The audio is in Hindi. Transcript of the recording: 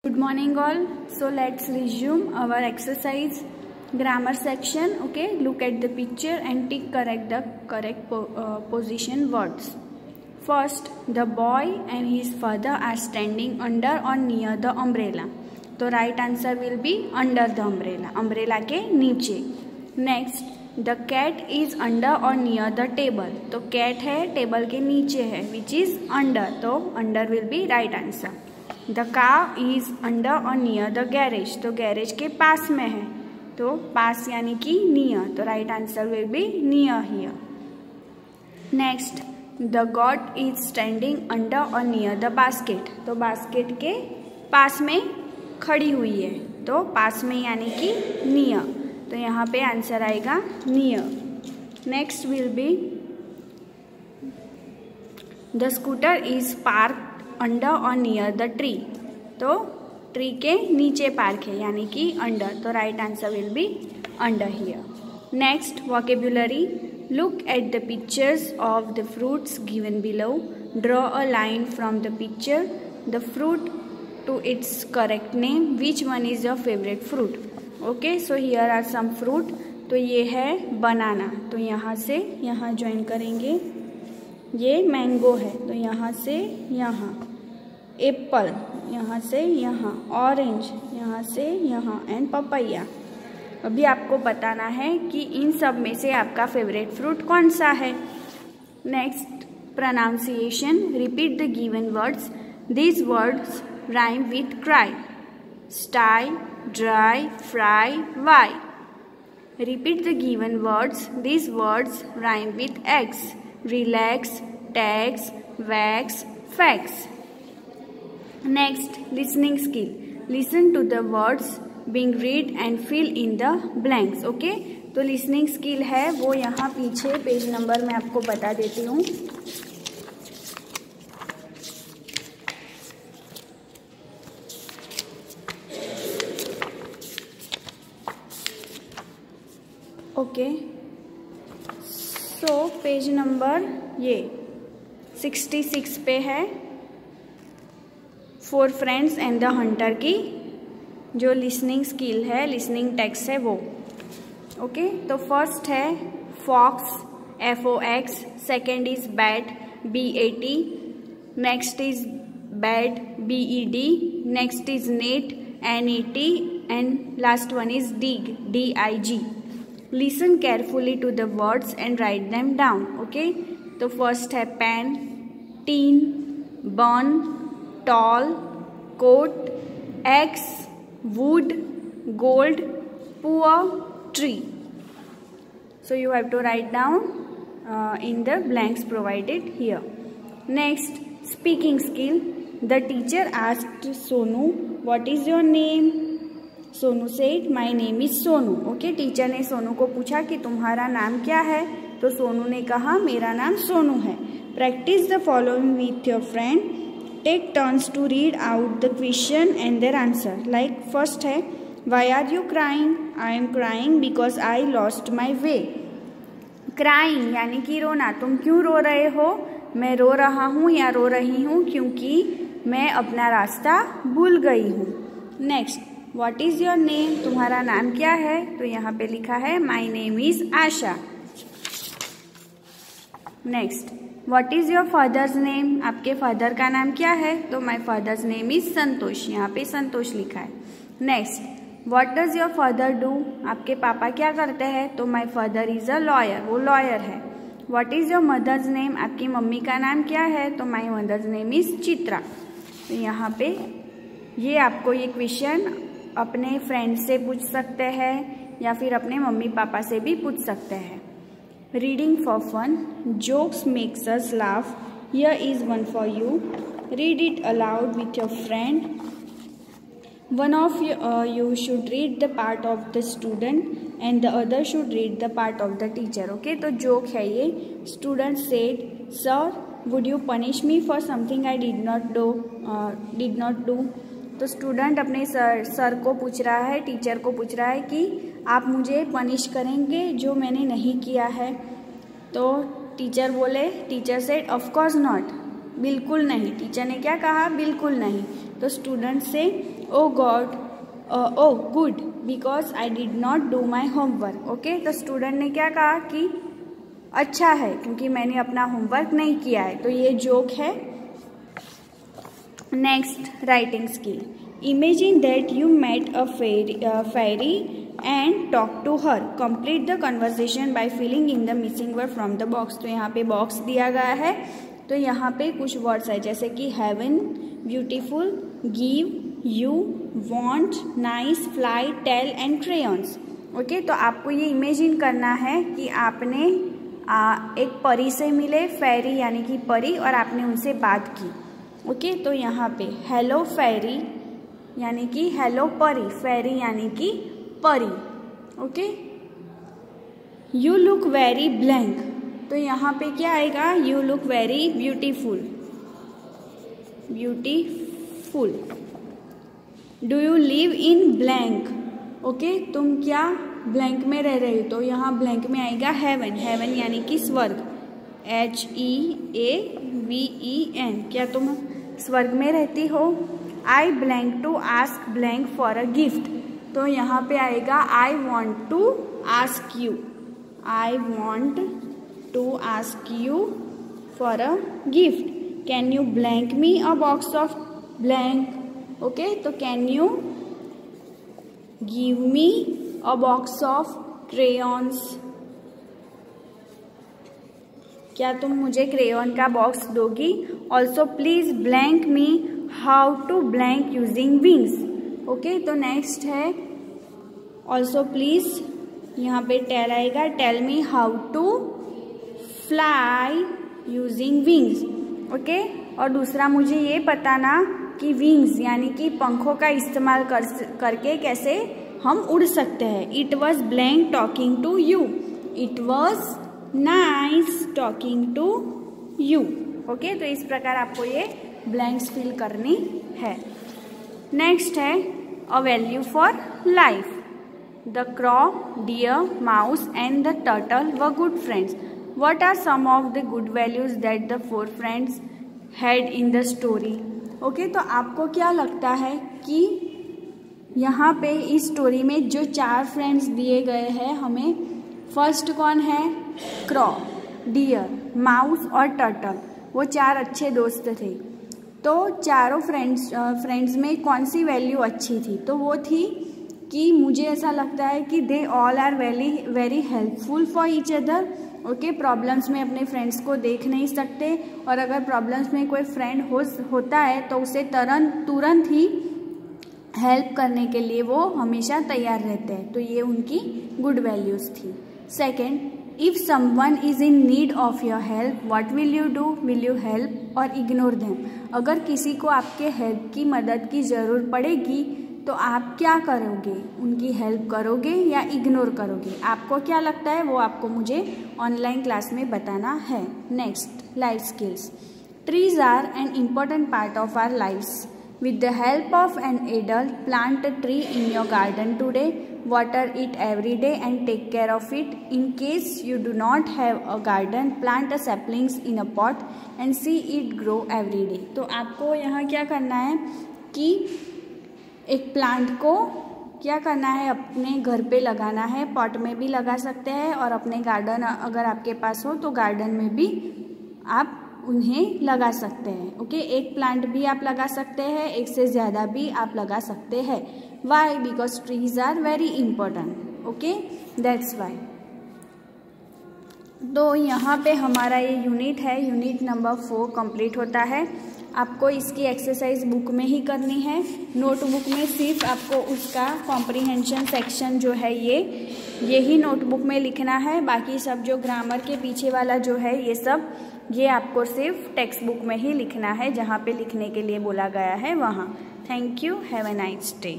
Good morning all. So let's resume our exercise grammar section. Okay, look at the picture and tick the correct position words. First, the boy and his father are standing under or near the umbrella. तो right answer will be under the umbrella. Umbrella के नीचे. Next, the cat is under or near the table. तो cat है table के नीचे है, which is under. तो under will be right answer. The car is under or near the garage. तो गैरेज के पास में है, तो पास यानी कि near. तो right answer will be near here. Next, the goat is standing under or near the basket. तो basket के पास में खड़ी हुई है, तो पास में यानी कि near. तो यहाँ पे आंसर आएगा near. Next will be the scooter is parked under और नियर द ट्री. तो ट्री के नीचे पार्क है यानी कि अंडर. तो right answer will be under here. Next, vocabulary. Look at the pictures of the fruits given below. Draw a line from the picture the fruit to its correct name. Which one is your favourite fruit. Okay, so here are some fruit. तो ये है बनाना, तो यहाँ से यहाँ ज्वाइन करेंगे. ये मैंगो है, तो यहाँ से यहाँ. एप्पल यहाँ से यहाँ. ऑरेंज यहाँ से यहाँ. And papaya. अभी आपको बताना है कि इन सब में से आपका फेवरेट फ्रूट कौन सा है. Next, pronunciation. Repeat the given words. These words rhyme with cry. Sty, dry, fry, why. Repeat the given words. These words rhyme with x. Relax, tax, wax, fax. Next, listening skill. Listen to the words being read and fill in the blanks. Okay? तो listening skill है वो यहाँ पीछे पेज नंबर मैं आपको बता देती हूँ. ओके, तो पेज नंबर ये 66 पे है. 4 फ्रेंड्स एंड द हंटर की जो लिसनिंग स्किल है, लिसनिंग टेक्स्ट है वो. ओके, तो फर्स्ट है fox, FOX. Second is bat, BAT. Next is bed, BED. Next is net, NET. And last one is dig, DIG. Listen carefully to the words and write them down. Okay? तो first है pen, teen, burn, tall, coat, axe, wood, gold, poor, tree. So you have to write down in the blanks provided here. Next, speaking skill. The teacher asked Sonu, "What is your name?" Sonu said, my name is Sonu. Okay, teacher ने सोनू को पूछा कि तुम्हारा नाम क्या है. तो सोनू ने कहा मेरा नाम सोनू है. Practice the following with your friend. Take turns to read out the question and their answer. Like first है why are you crying. I am crying because I lost my way. Crying यानी कि रोना. तुम क्यों रो रहे हो. मैं रो रहा हूँ या रो रही हूँ क्योंकि मैं अपना रास्ता भूल गई हूँ. Next, What is your name? तुम्हारा नाम क्या है. तो यहाँ पे लिखा है My name is Asha. Next, What is your father's name? आपके फादर का नाम क्या है. तो My father's name is संतोष. यहाँ पे संतोष लिखा है. Next, What does your father do? आपके पापा क्या करते हैं. तो My father is a lawyer. वो लॉयर है. What is your mother's name? आपकी मम्मी का नाम क्या है. तो My mother's name is Chitra. तो यहाँ पे ये आपको ये क्वेश्चन अपने फ्रेंड से पूछ सकते हैं या फिर अपने मम्मी पापा से भी पूछ सकते हैं. Reading for fun. Jokes makes us laugh. Here is one for you. Read it aloud with your friend. One of you should read the part of the student and the other should read the part of the teacher. Okay, तो जोक है ये. Student said, sir would you punish me for something I did not do. तो स्टूडेंट अपने सर को पूछ रहा है, टीचर को पूछ रहा है कि आप मुझे पनिश करेंगे जो मैंने नहीं किया है. तो टीचर बोले, teacher said of course not. बिल्कुल नहीं. टीचर ने क्या कहा, बिल्कुल नहीं. तो स्टूडेंट से oh god, oh good because I did not do my homework. Okay, तो स्टूडेंट ने क्या कहा कि अच्छा है क्योंकि मैंने अपना होमवर्क नहीं किया है, तो ये जोक है। Next, writing skill. Imagine that you met a fairy and talk to her, complete the conversation by filling in the missing word from the box. तो यहाँ पे बॉक्स दिया गया है, तो यहाँ पे कुछ वर्ड्स है जैसे कि heaven, beautiful, give, you, want, nice, fly, tell and crayons. Okay, तो आपको ये इमेजिन करना है कि आपने एक परी से मिले, फेरी यानी कि परी, और आपने उनसे बात की। ओके, तो यहाँ पे हेलो फेरी यानी कि हेलो परी, फेरी यानी कि परी। Okay, you look very blank, तो यहाँ पे क्या आएगा, you look very beautiful, beautiful. Do you live in blank, okay, तुम क्या ब्लैंक में रह रहे हो, तो यहाँ ब्लैंक में आएगा हेवन, हेवन यानी कि स्वर्ग, HEAVEN, क्या तुम स्वर्ग में रहती हो। I blank to ask blank for a gift, तो यहाँ पे आएगा I want to ask you, I want to ask you for a gift. Can you blank me a box of blank, okay, तो can you give me a box of crayons, क्या तुम मुझे क्रेयॉन का बॉक्स दोगी। Also please blank me how to blank using wings. Okay, तो नेक्स्ट है ऑल्सो प्लीज, यहाँ पे टेल आएगा, tell me how to fly using wings. Okay, और दूसरा मुझे ये बताना कि विंग्स यानी कि पंखों का इस्तेमाल करके कैसे हम उड़ सकते हैं। It was blank talking to you, it was nice talking to you. Okay, तो इस प्रकार आपको ये ब्लैंक्स फिल करनी है। नेक्स्ट है a value for life. The crow, deer, mouse and the turtle were good friends. What are some of the good values that the four friends had in the story? Okay, तो आपको क्या लगता है कि यहाँ पे इस स्टोरी में जो 4 फ्रेंड्स दिए गए हैं हमें, फर्स्ट कौन है, क्रॉ, डियर, माउस और टर्टल, वो 4 अच्छे दोस्त थे। तो चारों फ्रेंड्स में कौन सी वैल्यू अच्छी थी, तो वो थी कि मुझे ऐसा लगता है कि they all are very helpful for each other. Okay, problems में अपने फ्रेंड्स को देख नहीं सकते, और अगर प्रॉब्लम्स में कोई फ्रेंड होता है तो उसे तुरंत ही हेल्प करने के लिए वो हमेशा तैयार रहते हैं। तो ये उनकी गुड वैल्यूज़ थी। Second, if someone is in need of your help what will you do, will you help और इग्नोर देम। अगर किसी को आपके हेल्प की, मदद की ज़रूरत पड़ेगी तो आप क्या करोगे, उनकी हेल्प करोगे या इग्नोर करोगे। आपको क्या लगता है वो आपको मुझे ऑनलाइन क्लास में बताना है। Next, life skills. Trees are an important part of our lifes. With the help of an adult, plant a tree in your garden today, water it every day and take care of it. In case you do not have a garden, plant a saplings in a pot and see it grow every day. तो आपको यहाँ क्या करना है कि एक प्लांट को क्या करना है, अपने घर पे लगाना है, पॉट में भी लगा सकते हैं और अपने गार्डन अगर आपके पास हो तो गार्डन में भी आप उन्हें लगा सकते हैं। ओके, एक प्लांट भी आप लगा सकते हैं, एक से ज़्यादा भी आप लगा सकते हैं। Why, because trees are very important. Okay, that's why. तो यहाँ पे हमारा ये यूनिट है, यूनिट नंबर 4 कंप्लीट होता है। आपको इसकी एक्सरसाइज बुक में ही करनी है, नोटबुक में सिर्फ आपको उसका कॉम्प्रीहेंशन सेक्शन जो है यही नोटबुक में लिखना है। बाकी सब जो ग्रामर के पीछे वाला जो है ये आपको सिर्फ टेक्स्ट बुक में ही लिखना है, जहाँ पे लिखने के लिए बोला गया है वहाँ। Thank you, have a nice day.